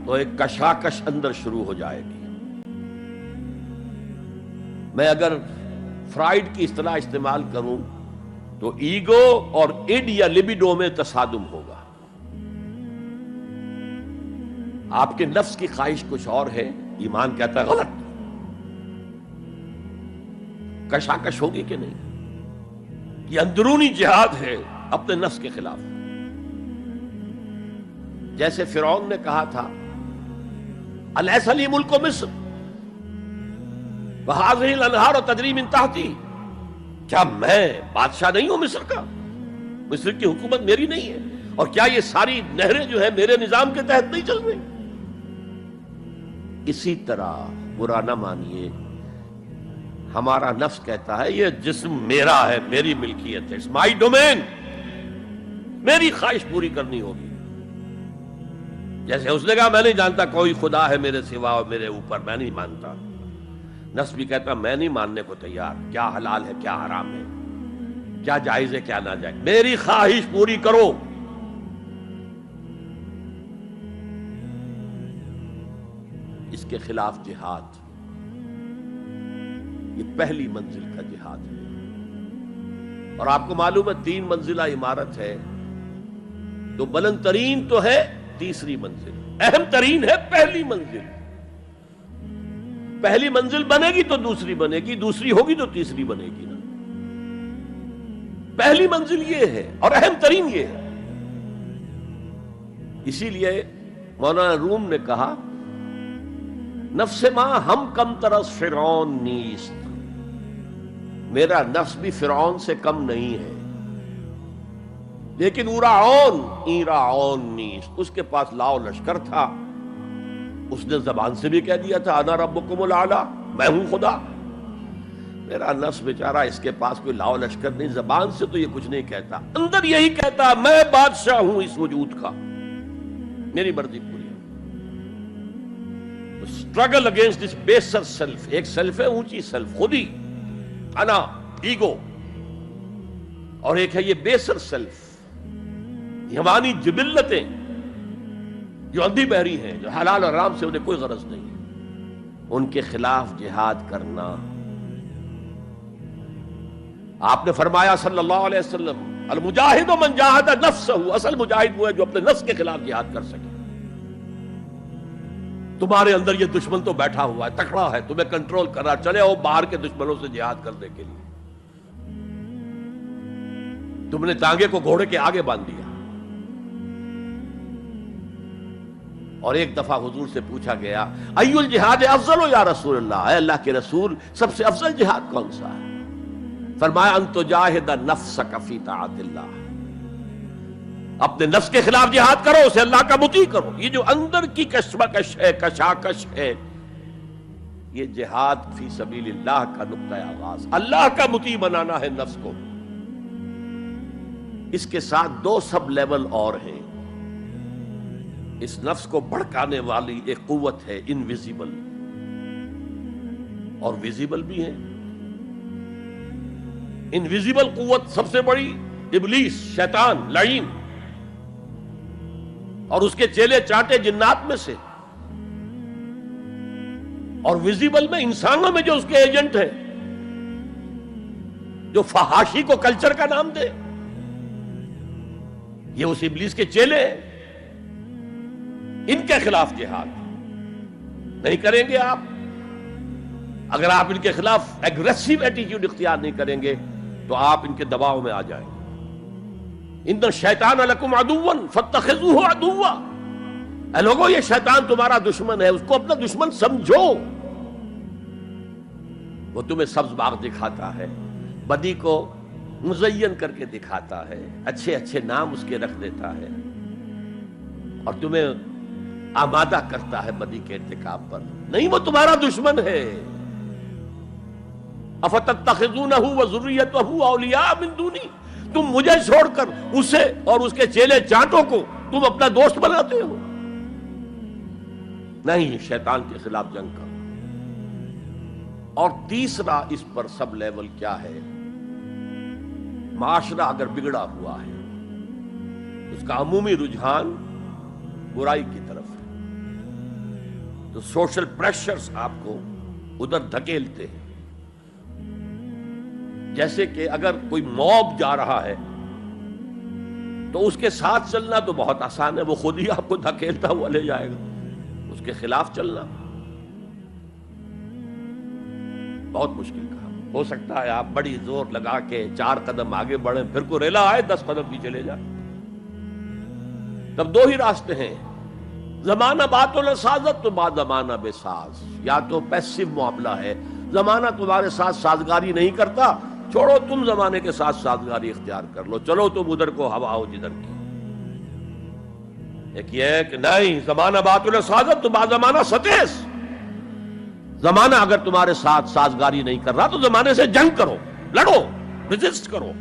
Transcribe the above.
تو ایک کشاکش اندر شروع ہو جائے گی۔ میں اگر فرائڈ کی اصطلاح استعمال کروں تو ایگو اور اڈ یا لبیڈو میں تصادم ہوگا۔ آپ کے نفس کی خواہش کچھ اور ہے، ایمان کہتا ہے غلط۔ کشاکش ہوگی کہ نہیں؟ یہ اندرونی جہاد ہے اپنے نفس کے خلاف۔ جیسے فرعون نے کہا تھا الیس لی ملک مصر وہذہ الانہار تجری من تحتی، کیا میں بادشاہ نہیں ہوں مصر کا؟ مصر کی حکومت میری نہیں ہے؟ اور کیا یہ ساری نہریں جو ہے میرے نظام کے تحت نہیں چل رہی؟ اسی طرح برا نہ مانیے، ہمارا نفس کہتا ہے یہ جسم میرا ہے، میری ملکیت ہے، اٹس مائی ڈومین، میری خواہش پوری کرنی ہوگی۔ جیسے اس نے کہا میں نہیں جانتا کوئی خدا ہے میرے سوا اور میرے اوپر، میں نہیں مانتا۔ نفس بھی کہتا میں نہیں ماننے کو تیار، کیا حلال ہے کیا حرام ہے، کیا جائز ہے کیا ناجائز، میری خواہش پوری کرو۔ اس کے خلاف جہاد، یہ پہلی منزل کا جہاد ہے۔ اور آپ کو معلوم ہے 3 منزلہ عمارت ہے، تو بلند ترین تو ہے تیسری منزل، اہم ترین ہے پہلی منزل۔ پہلی منزل بنے گی تو دوسری بنے گی، دوسری ہوگی تو تیسری بنے گی نا۔ پہلی منزل یہ ہے اور اہم ترین یہ ہے۔ اسی لیے مولانا روم نے کہا نفس ماں ہم کم ترس فرعون نیست، میرا نفس بھی فرعون سے کم نہیں ہے، لیکن ایراعون نیست، اس کے پاس لاؤ لشکر تھا، اس نے زبان سے بھی کہہ دیا تھا انا ربکم الاعلی، میں ہوں خدا۔ میرا نفس بیچارہ اس کے پاس کوئی لاؤ لشکر نہیں، زبان سے تو یہ کچھ نہیں کہتا، اندر یہی کہتا میں بادشاہ ہوں اس وجود کا، میری مرضی پوری ہے۔ اسٹرگل اگینسٹ دس بیسر سیلف، ایک سیلف ہے اونچی سیلف، خودی، انا، ایگو، اور ایک ہے یہ بیسر سیلف، حیوانی جبلتیں جو اندھی بہری ہیں، جو حلال اور حرام سے انہیں کوئی غرض نہیں ہے، ان کے خلاف جہاد کرنا۔ آپ نے فرمایا صلی اللہ علیہ وسلم المجاہد من جاہد نفسہ، اصل مجاہد وہ ہے جو اپنے نفس کے خلاف جہاد کر سکے۔ تمہارے اندر یہ دشمن تو بیٹھا ہوا ہے، تکڑا ہے، تمہیں کنٹرول کر رہا، چلے آؤ باہر کے دشمنوں سے جہاد کرنے کے لیے۔ تم نے ٹانگے کو گھوڑے کے آگے باندھ دیا۔ اور ایک دفعہ حضور سے پوچھا گیا ایُّ الجہاد افضل یا رسول اللہ، اے اللہ کے رسول سب سے افضل جہاد کون سا ہے؟ فرمایا ان تجاہد نفسک فی طاعت اللہ، اپنے نفس کے خلاف جہاد کرو، اسے اللہ کا مطیع کرو۔ یہ جو اندر کی کشمکش ہے، کشاکش ہے، یہ جہاد فی سبیل اللہ کا نقطہ آغاز، اللہ کا مطیع بنانا ہے نفس کو۔ اس کے ساتھ 2 سب لیول اور ہیں۔ اس نفس کو بھڑکانے والی ایک قوت ہے انویزیبل، اور ویزیبل بھی ہے۔ انویزیبل قوت سب سے بڑی ابلیس، شیطان، لعین، اور اس کے چیلے چاٹے جنات میں سے، اور ویزیبل میں انسانوں میں جو اس کے ایجنٹ ہیں، جو فحاشی کو کلچر کا نام دے، یہ اس ابلیس کے چیلے ہیں۔ ان کے خلاف جہاد نہیں کریں گے آپ، اگر آپ ان کے خلاف ایگریسو ایٹیٹیوڈ اختیار نہیں کریں گے تو آپ ان کے دباؤ میں آ جائیں گے۔ ان الشیطان لکم عدو فاتخذوہ عدوا، اے لوگو یہ شیطان تمہارا دشمن ہے، اس کو اپنا دشمن سمجھو۔ وہ تمہیں سبز باغ دکھاتا ہے، بدی کو مزین کر کے دکھاتا ہے، اچھے اچھے نام اس کے رکھ دیتا ہے، اور تمہیں آمادہ کرتا ہے بدی کے ارتکاب پر۔ نہیں، وہ تمہارا دشمن ہے۔ افتتخذونہ وذریتہ اولیاء من دونی، تم مجھے چھوڑ کر اسے اور اس کے چیلے چانٹوں کو تم اپنا دوست بناتے ہو۔ نہیں، شیطان کے خلاف جنگ کرو۔ اور تیسرا اس پر سب لیول کیا ہے؟ معاشرہ اگر بگڑا ہوا ہے، اس کا عمومی رجحان برائی کی طرف ہے، تو سوشل پریشرز آپ کو ادھر دھکیلتے ہیں. جیسے کہ اگر کوئی موب جا رہا ہے تو اس کے ساتھ چلنا تو بہت آسان ہے، وہ خود ہی آپ کو دھکیلتا ہوا لے جائے گا. اس کے خلاف چلنا بہت مشکل کام. ہو سکتا ہے آپ بڑی زور لگا کے 4 قدم آگے بڑھیں، پھر کوئی ریلا آئے 10 قدم پیچھے لے جائے. تب 2 ہی راستے ہیں، زمانہ بات سازت تو بعد زمانہ بے ساز. یا تو پیسو معاملہ ہے، زمانہ تمہارے ساتھ سازگاری نہیں کرتا، چھوڑو تم زمانے کے ساتھ سازگاری اختیار کر لو، چلو تم ادھر کو ہوا ہو جدھر کی. ایک یہ ہے کہ نہیں، زمانہ بات سازت تو بعد زمانہ ستیس. زمانہ اگر تمہارے ساتھ سازگاری نہیں کر رہا تو زمانے سے جنگ کرو، لڑو، ریزسٹ کرو.